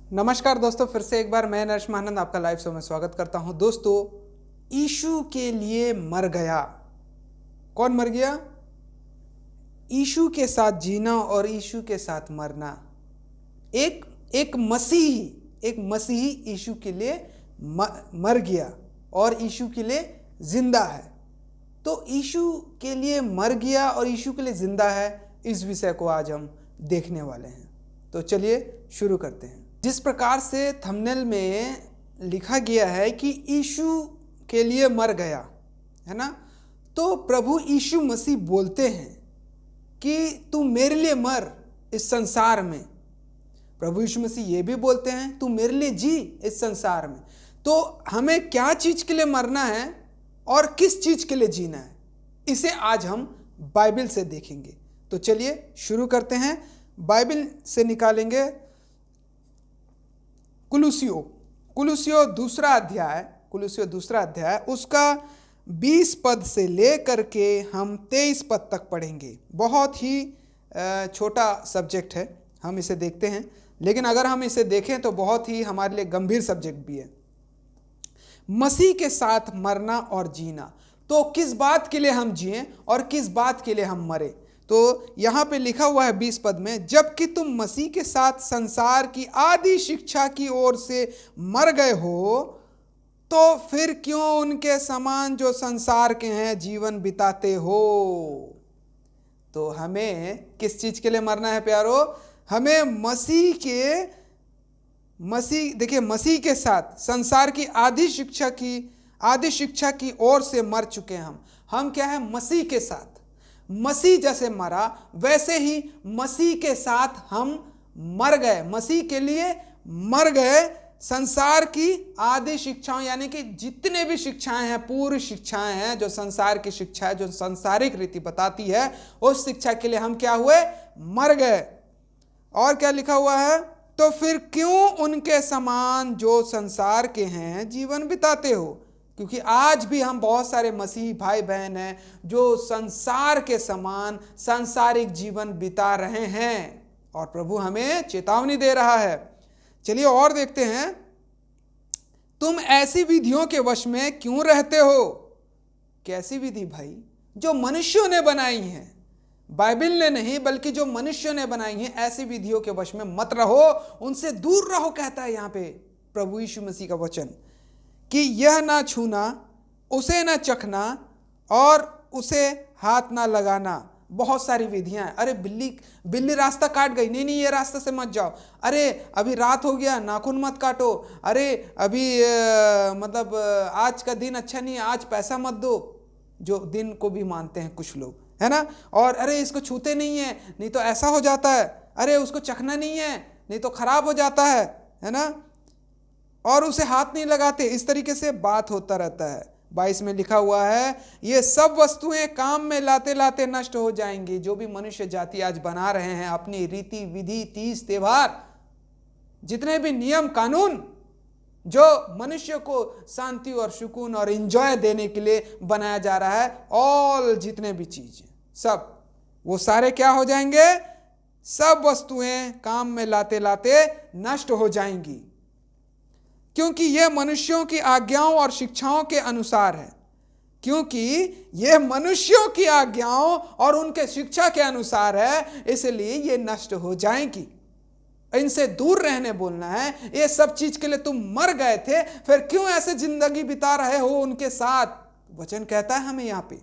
नमस्कार दोस्तों, फिर से एक बार मैं नरेश महानंद आपका लाइव शो में स्वागत करता हूं। दोस्तों, यीशु के लिए मर गया। कौन मर गया? यीशु के साथ जीना और यीशु के साथ मरना। एक एक मसीही यीशु के लिए मर गया और यीशु के लिए जिंदा है। तो यीशु के लिए मर गया और यीशु के लिए जिंदा है, इस विषय को आज हम देखने वाले हैं। तो चलिए शुरू करते हैं। जिस प्रकार से थंबनेल में लिखा गया है कि यीशु के लिए मर गया, है ना, तो प्रभु यीशु मसीह बोलते हैं कि तू मेरे लिए मर इस संसार में। प्रभु यीशु मसीह ये भी बोलते हैं तू मेरे लिए जी इस संसार में। तो हमें क्या चीज के लिए मरना है और किस चीज के लिए जीना है, इसे आज हम बाइबल से देखेंगे। तो चलिए शुरू करते हैं। बाइबल से निकालेंगे कुलुसियो दूसरा अध्याय उसका 20 पद से लेकर के हम 23 पद तक पढ़ेंगे। बहुत ही छोटा सब्जेक्ट है, हम इसे देखते हैं, लेकिन अगर हम इसे देखें तो बहुत ही हमारे लिए गंभीर सब्जेक्ट भी है। मसीह के साथ मरना और जीना। तो किस बात के लिए हम जिएं और किस बात के लिए हम मरे? तो यहां पे लिखा हुआ है 20 पद में, जबकि तुम मसीह के साथ संसार की आदि शिक्षा की ओर से मर गए हो, तो फिर क्यों उनके समान जो संसार के हैं जीवन बिताते हो? तो हमें किस चीज के लिए मरना है प्यारो? हमें मसीह के साथ संसार की आदि शिक्षा की ओर से मर चुके हैं हम क्या है? मसीह के साथ। मसीह जैसे मरा वैसे ही मसीह के साथ हम मर गए, मसीह के लिए मर गए। संसार की आदि शिक्षाओं, यानी कि जितने भी शिक्षाएं हैं, पूर्व शिक्षाएं हैं, जो संसार की शिक्षा है, जो सांसारिक रीति बताती है, उस शिक्षा के लिए हम क्या हुए? मर गए। और क्या लिखा हुआ है? तो फिर क्यों उनके समान जो संसार के हैं जीवन बिताते हो? क्योंकि आज भी हम बहुत सारे मसीही भाई बहन हैं जो संसार के समान सांसारिक जीवन बिता रहे हैं, और प्रभु हमें चेतावनी दे रहा है। चलिए और देखते हैं। तुम ऐसी विधियों के वश में क्यों रहते हो? कैसी विधि भाई? जो मनुष्यों ने बनाई हैं, बाइबल ने नहीं बल्कि जो मनुष्यों ने बनाई हैं, ऐसी विधियों के वश में मत रहो, उनसे दूर रहो, कहता है यहां पे प्रभु यीशु मसीह का वचन, कि यह ना छूना, उसे ना चखना और उसे हाथ ना लगाना। बहुत सारी विधियां हैं। अरे बिल्ली रास्ता काट गई, नहीं ये रास्ते से मत जाओ। अरे अभी रात हो गया, नाखून मत काटो। अरे अभी आज का दिन अच्छा नहीं है, आज पैसा मत दो, जो दिन को भी मानते हैं कुछ लोग, है ना। और अरे इसको छूते नहीं है, नहीं तो ऐसा हो जाता है। अरे उसको चखना नहीं है, नहीं तो खराब हो जाता है ना। और उसे हाथ नहीं लगाते। इस तरीके से बात होता रहता है। 22 में लिखा हुआ है, ये सब वस्तुएं काम में लाते लाते नष्ट हो जाएंगी। जो भी मनुष्य जाति आज बना रहे हैं, अपनी रीति विधि, तीज त्योहार, जितने भी नियम कानून जो मनुष्य को शांति और सुकून और एंजॉय देने के लिए बनाया जा रहा है, ऑल जितने भी चीज सब, वो सारे क्या हो जाएंगे? सब वस्तुएं काम में लाते लाते नष्ट हो जाएंगी, क्योंकि यह मनुष्यों की आज्ञाओं और शिक्षाओं के अनुसार है। क्योंकि यह मनुष्यों की आज्ञाओं और उनके शिक्षा के अनुसार है, इसलिए ये नष्ट हो जाएंगी। इनसे दूर रहने बोलना है। ये सब चीज के लिए तुम मर गए थे, फिर क्यों ऐसे जिंदगी बिता रहे हो उनके साथ? वचन कहता है हमें यहां पे,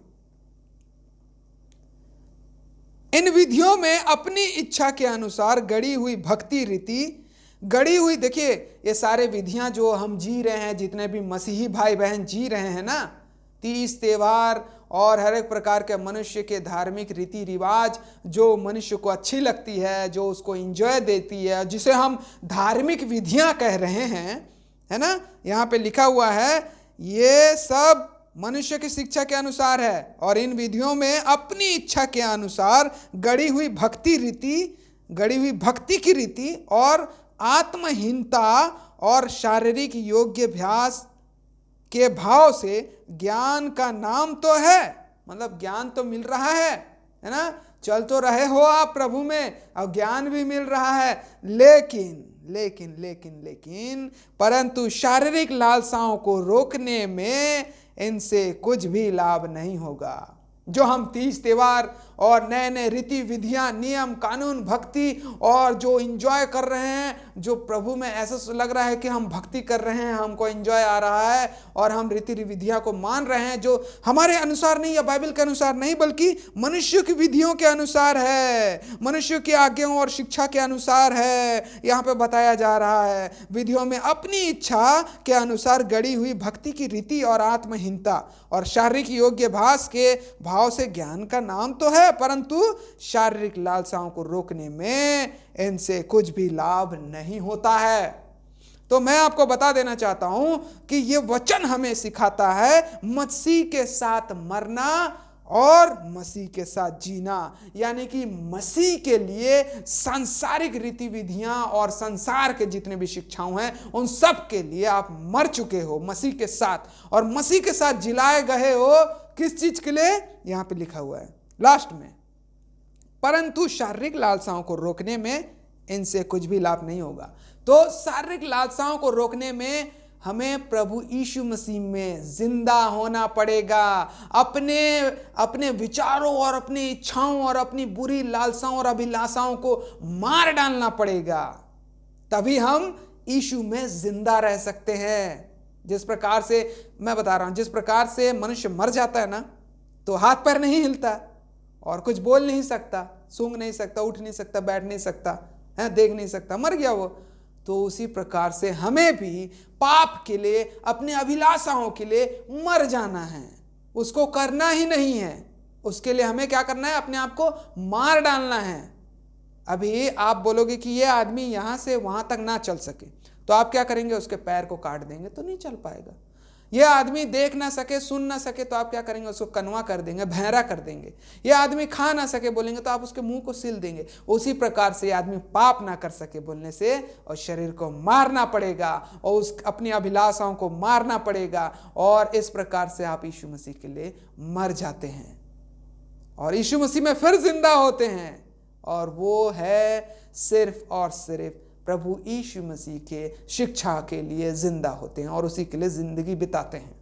इन विधियों में अपनी इच्छा के अनुसार गढ़ी हुई भक्ति रीति, गढ़ी हुई, देखिए ये सारे विधियां जो हम जी रहे हैं, जितने भी मसीही भाई बहन जी रहे हैं ना, तीज त्योहार और हर एक प्रकार के मनुष्य के धार्मिक रीति रिवाज जो मनुष्य को अच्छी लगती है, जो उसको एंजॉय देती है, जिसे हम धार्मिक विधियां कह रहे हैं, है ना। यहाँ पे लिखा हुआ है ये सब मनुष्य की शिक्षा के अनुसार है, और इन विधियों में अपनी इच्छा के अनुसार गढ़ी हुई भक्ति की रीति और आत्महीनता और शारीरिक योग्याभ्यास के भाव से ज्ञान का नाम तो है, मतलब ज्ञान तो मिल रहा है ना। चल तो रहे हो आप प्रभु में और ज्ञान भी मिल रहा है, लेकिन लेकिन परंतु शारीरिक लालसाओं को रोकने में इनसे कुछ भी लाभ नहीं होगा। जो हम तीज त्योहार और नए नए रीति विधियां, नियम कानून, भक्ति और जो एंजॉय कर रहे हैं, जो प्रभु में ऐसा लग रहा है कि हम भक्ति कर रहे हैं, हमको एंजॉय आ रहा है और हम रीति विधियां को मान रहे हैं, जो हमारे अनुसार नहीं या बाइबल के अनुसार नहीं बल्कि मनुष्य की विधियों के अनुसार है, मनुष्य की आज्ञाओं और शिक्षा के अनुसार है। यहाँ पे बताया जा रहा है विधियों में अपनी इच्छा के अनुसार गढ़ी हुई भक्ति की रीति और आत्महीनता और शारीरिक योग्य भास के भाव से ज्ञान का नाम तो है, परंतु शारीरिक लालसाओं को रोकने में इनसे कुछ भी लाभ नहीं होता है। तो मैं आपको बता देना चाहता हूं कि यह वचन हमें सिखाता है मसीह के साथ मरना और मसीह के साथ जीना, यानी कि मसीह के लिए सांसारिक रीति विधियां और संसार के जितने भी शिक्षाओं हैं उन सब के लिए आप मर चुके हो मसीह के साथ, और मसीह के साथ जिलाए गए हो किस चीज के लिए? यहां पे लिखा हुआ है लास्ट में, परंतु शारीरिक लालसाओं को रोकने में इनसे कुछ भी लाभ नहीं होगा। तो शारीरिक लालसाओं को रोकने में हमें प्रभु यीशु मसीह में जिंदा होना पड़ेगा, अपने विचारों और अपनी इच्छाओं और अपनी बुरी लालसाओं और अभिलाषाओं को मार डालना पड़ेगा, तभी हम यीशु में जिंदा रह सकते हैं। जिस प्रकार से मैं बता रहा हूं, जिस प्रकार से मनुष्य मर जाता है ना, तो हाथ पैर नहीं हिलता और कुछ बोल नहीं सकता, सूंघ नहीं सकता, उठ नहीं सकता, बैठ नहीं सकता है, देख नहीं सकता, मर गया वो। तो उसी प्रकार से हमें भी पाप के लिए, अपने अभिलाषाओं के लिए मर जाना है, उसको करना ही नहीं है। उसके लिए हमें क्या करना है? अपने आप को मार डालना है। अभी आप बोलोगे कि ये आदमी यहां से वहां तक ना चल सके, तो आप क्या करेंगे? उसके पैर को काट देंगे तो नहीं चल पाएगा। यह आदमी देख ना सके, सुन ना सके, तो आप क्या करेंगे? उसको कनवा कर देंगे, बहरा कर देंगे। यह आदमी खा ना सके बोलेंगे तो आप उसके मुंह को सील देंगे। उसी प्रकार से यह आदमी पाप ना कर सके बोलने से और शरीर को मारना पड़ेगा और उस अपनी अभिलाषाओं को मारना पड़ेगा, और इस प्रकार से आप यीशु मसीह के लिए मर जाते हैं और यीशु मसीह में फिर जिंदा होते हैं, और वो है सिर्फ और सिर्फ प्रभु यीशु मसीह के शिक्षा के लिए जिंदा होते हैं और उसी के लिए जिंदगी बिताते हैं।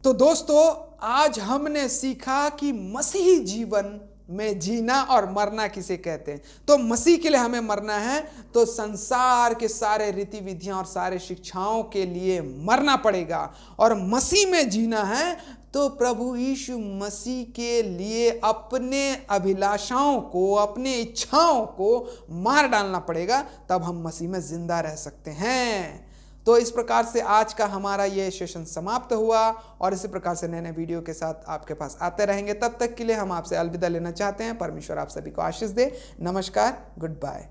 तो दोस्तों, आज हमने सीखा कि मसीही जीवन में जीना और मरना किसे कहते हैं। तो मसीह के लिए हमें मरना है, तो संसार के सारे रीति विधियां और सारे शिक्षाओं के लिए मरना पड़ेगा, और मसीह में जीना है तो प्रभु यीशु मसीह के लिए अपने अभिलाषाओं को, अपने इच्छाओं को मार डालना पड़ेगा, तब हम मसीह में जिंदा रह सकते हैं। तो इस प्रकार से आज का हमारा ये सेशन समाप्त हुआ, और इसी प्रकार से नए नए वीडियो के साथ आपके पास आते रहेंगे। तब तक के लिए हम आपसे अलविदा लेना चाहते हैं। परमेश्वर आप सभी को आशीष दे। नमस्कार, गुड बाय।